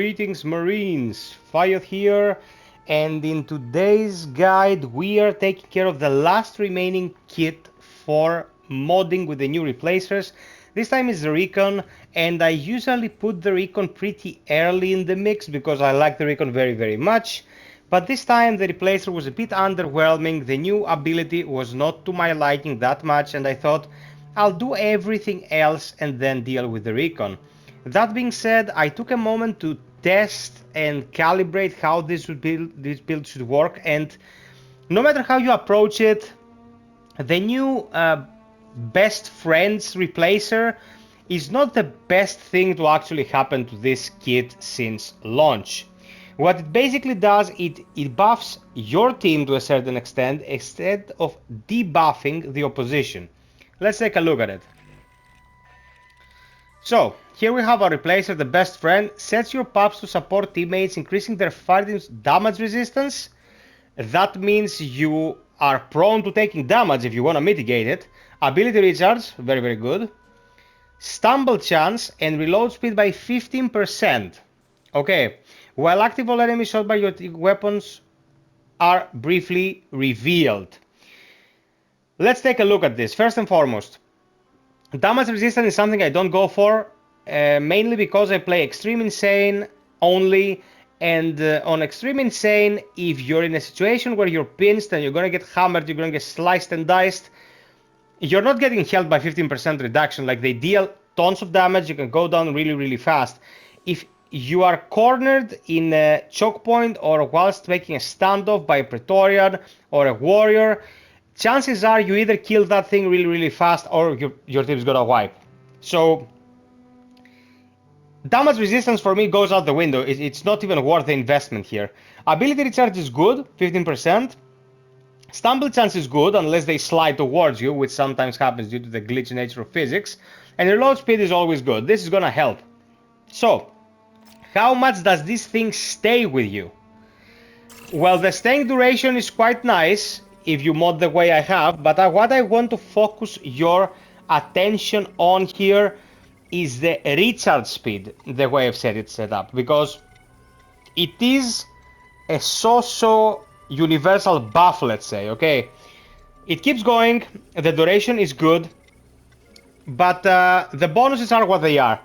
Greetings Marines, FiOth here, and in today's guide we are taking care of the last remaining kit for modding with the new replacers. This time is the Recon, and I usually put the Recon pretty early in the mix because I like the Recon very much. But this time the replacer was a bit underwhelming, the new ability was not to my liking that much, and I thought I'll do everything else and then deal with the Recon. That being said, I took a moment to test and calibrate how this build should work, and no matter how you approach it, the new best friends replacer is not the best thing to actually happen to this kit since launch. What it basically does, it buffs your team to a certain extent instead of debuffing the opposition. Let's take a look at it. So, here we have our replacer, the best friend. Sets your pups to support teammates, increasing their fireteam's damage resistance. That means you are prone to taking damage if you want to mitigate it. Ability recharge, very good. Stumble chance and reload speed by 15%. Okay, while active, all enemies shot by your weapons are briefly revealed. Let's take a look at this. First and foremost, damage resistance is something I don't go for, mainly because I play Extreme Insane only, and on Extreme Insane, if you're in a situation where you're pinched and you're gonna get hammered, you're gonna get sliced and diced, you're not getting healed by 15% reduction. Like, they deal tons of damage, you can go down really fast. If you are cornered in a choke point or whilst making a standoff by a Praetorian or a warrior, chances are you either kill that thing really fast or your team's gonna wipe. So damage resistance for me goes out the window. It's not even worth the investment here. Ability recharge is good, 15%. Stumble chance is good unless they slide towards you, which sometimes happens due to the glitchy nature of physics. And reload speed is always good. This is gonna help. So, how much does this thing stay with you? Well, the staying duration is quite nice if you mod the way I have, but what I want to focus your attention on here is the recharge speed, the way I've set up, because it is a so universal buff, let's say, okay? It keeps going, the duration is good, but the bonuses are what they are.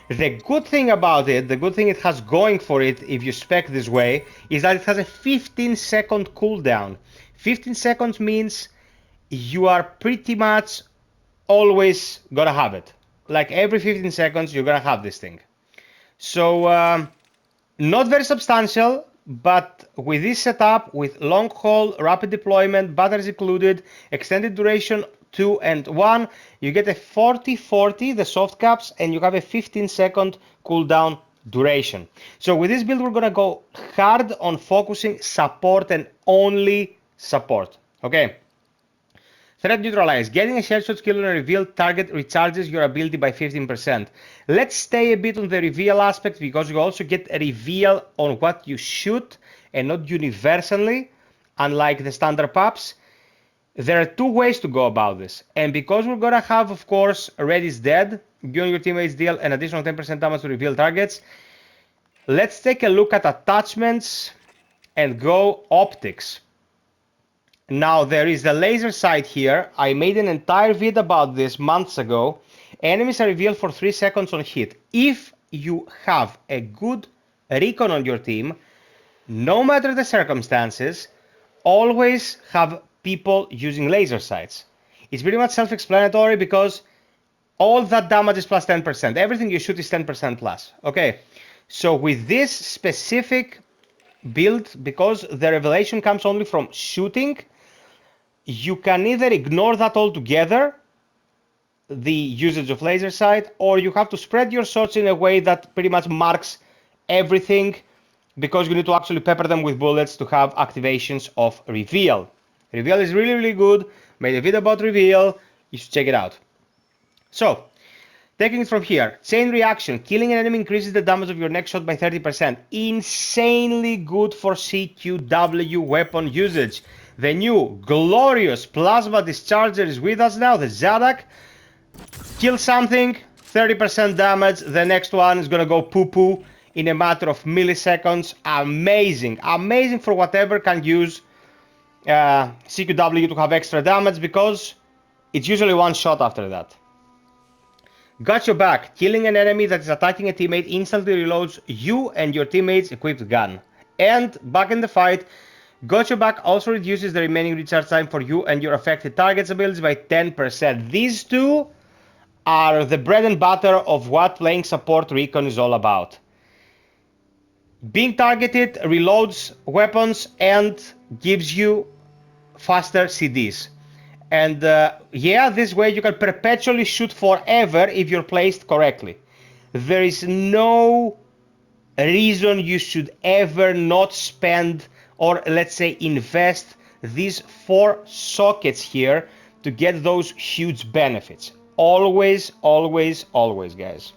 The good thing about it, the good thing it has going for it, if you spec this way, is that it has a 15-second cooldown. 15 seconds means you are pretty much always gonna have it. Like, every 15 seconds you're gonna have this thing. So, not very substantial, but with this setup, with long haul, rapid deployment, batteries included, extended duration 2 and 1, you get a 40-40, the soft caps, and you have a 15-second cooldown duration. So with this build, we're gonna go hard on focusing support and only support. Okay. Threat neutralize. Getting a headshot kill on a revealed target recharges your ability by 15%. Let's stay a bit on the reveal aspect because you also get a reveal on what you shoot and not universally, unlike the standard PUPs. There are two ways to go about this, and because we're gonna have, of course, Red is dead, you and your teammates deal an additional 10% damage to reveal targets. Let's take a look at attachments and go optics. Now, there is the laser sight here. I made an entire vid about this months ago. Enemies are revealed for 3 seconds on hit. If you have a good recon on your team, no matter the circumstances, always have people using laser sights. It's pretty much self-explanatory because all that damage is plus 10%. Everything you shoot is 10% plus. Okay, so with this specific build, because the revelation comes only from shooting, you can either ignore that altogether, the usage of laser sight, or you have to spread your shots in a way that pretty much marks everything, because you need to actually pepper them with bullets to have activations of reveal. Reveal is really good. Made a video about reveal. You should check it out. So, taking it from here. Chain reaction. Killing an enemy increases the damage of your next shot by 30%. Insanely good for CQW weapon usage. The new glorious plasma discharger is with us now. The Zadak. Kill something, 30% damage. The next one is gonna go poo-poo in a matter of milliseconds. Amazing. Amazing for whatever can use CQW to have extra damage, because it's usually one shot after that. Got your back. Killing an enemy that is attacking a teammate instantly reloads you and your teammate's equipped gun. And back in the fight, Got your back also reduces the remaining recharge time for you and your affected target's abilities by 10%. These two are the bread and butter of what playing support Recon is all about. Being targeted reloads weapons and gives you faster CDs. And yeah, this way you can perpetually shoot forever if you're placed correctly. There is no reason you should ever not spend, or let's say invest, these 4 sockets here to get those huge benefits. Always, always, always, guys.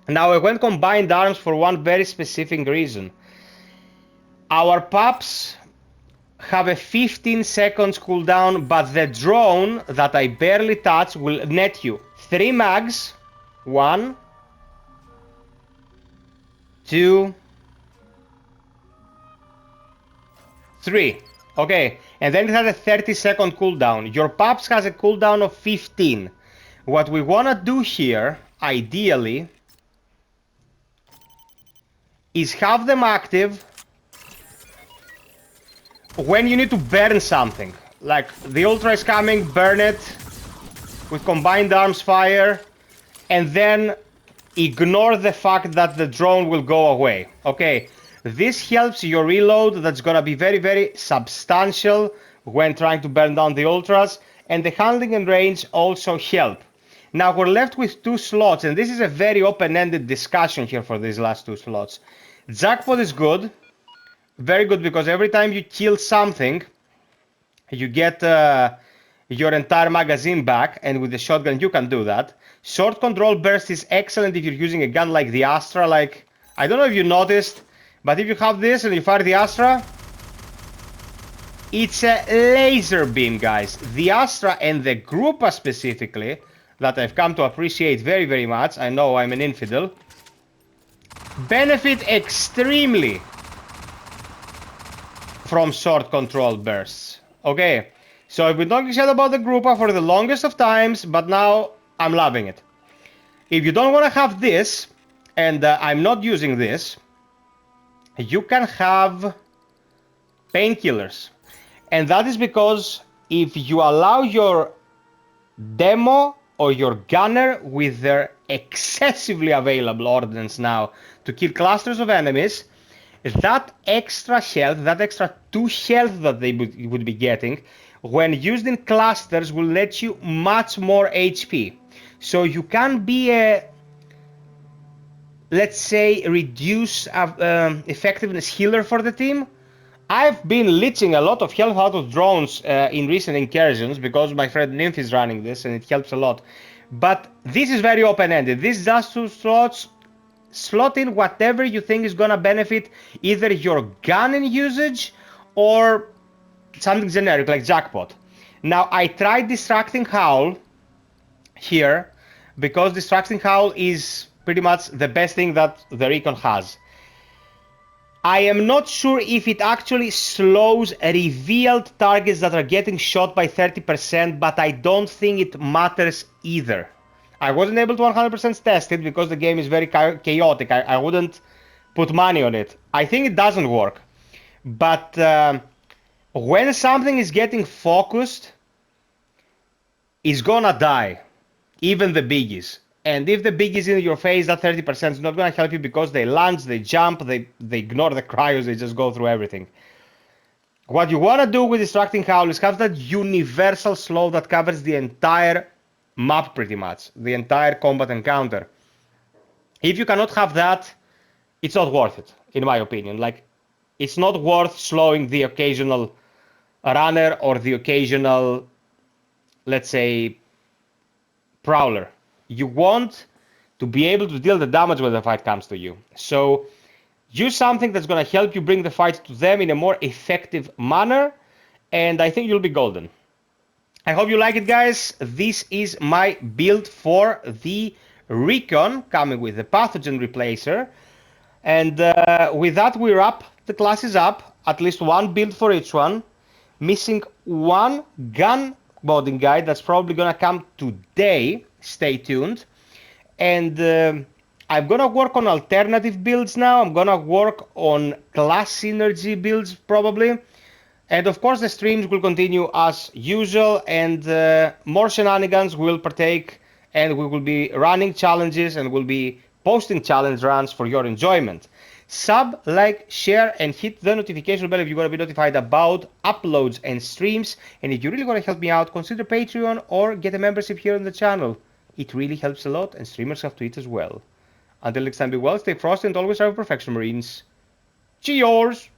Now I went combined arms for one very specific reason. Our PUPs have a 15 seconds cooldown, but the drone that I barely touch will net you 3 mags. 1, 2, 3. Okay, and then it has a 30-second cooldown. Your PUPs has a cooldown of 15. What we want to do here, ideally, is have them active when you need to burn something. Like the Ultra is coming, burn it with combined arms fire, and then ignore the fact that the drone will go away. Okay, this helps your reload. That's gonna be very, very substantial when trying to burn down the Ultras, and the handling and range also help. Now we're left with 2 slots, and this is a very open-ended discussion here for these last 2 slots. Jackpot is good, very good, because every time you kill something, you get your entire magazine back, and with the shotgun you can do that. Short control burst is excellent if you're using a gun like the Astra. Like, I don't know if you noticed, but if you have this and you fire the Astra, it's a laser beam, guys. The Astra and the Grupa specifically, that I've come to appreciate very, very much. I know I'm an infidel. Benefit extremely from short control bursts. Okay, so I've been talking shit about the Grupa for the longest of times, but now I'm loving it. If you don't want to have this, and I'm not using this, you can have painkillers. And that is because if you allow your demo or your gunner with their excessively available ordnance now to kill clusters of enemies, that extra health, that extra 2 health that they would be getting, when used in clusters, will let you much more HP. So you can be a, let's say, reduce effectiveness healer for the team. I've been leeching a lot of health out of drones in recent incursions because my friend Nymph is running this and it helps a lot. But this is very open-ended. These just 2 slots, slot in whatever you think is gonna benefit either your gun in usage or something generic like Jackpot. Now I tried Distracting Howl here because Distracting Howl is pretty much the best thing that the Recon has. I am not sure if it actually slows revealed targets that are getting shot by 30%, but I don't think it matters either. I wasn't able to 100% test it because the game is very chaotic. I wouldn't put money on it. I think it doesn't work. But when something is getting focused, it's gonna die. Even the biggies. And if the big is in your face, that 30% is not going to help you because they lunge, they jump, they ignore the cryos, they just go through everything. What you want to do with Distracting Howl is have that universal slow that covers the entire map pretty much, the entire combat encounter. If you cannot have that, it's not worth it, in my opinion. Like, it's not worth slowing the occasional runner or the occasional, let's say, prowler. You want to be able to deal the damage when the fight comes to you. So use something that's going to help you bring the fight to them in a more effective manner, and I think you'll be golden. I hope you like it, guys. This is my build for the Recon, coming with the Pathogen Replacer. And with that, we wrap the classes up. At least one build for each one. Missing one gun modding guide that's probably gonna come today. Stay tuned. And I'm gonna work on alternative builds now. I'm gonna work on class synergy builds probably. And of course the streams will continue as usual, and more shenanigans will partake, and we will be running challenges and will be posting challenge runs for your enjoyment. Sub, like, share, and hit the notification bell if you want to be notified about uploads and streams. And if you really want to help me out, consider Patreon or get a membership here on the channel. It really helps a lot, and streamers have to eat as well. Until next time, be well, stay frosty, and always have perfection, Marines. Cheers!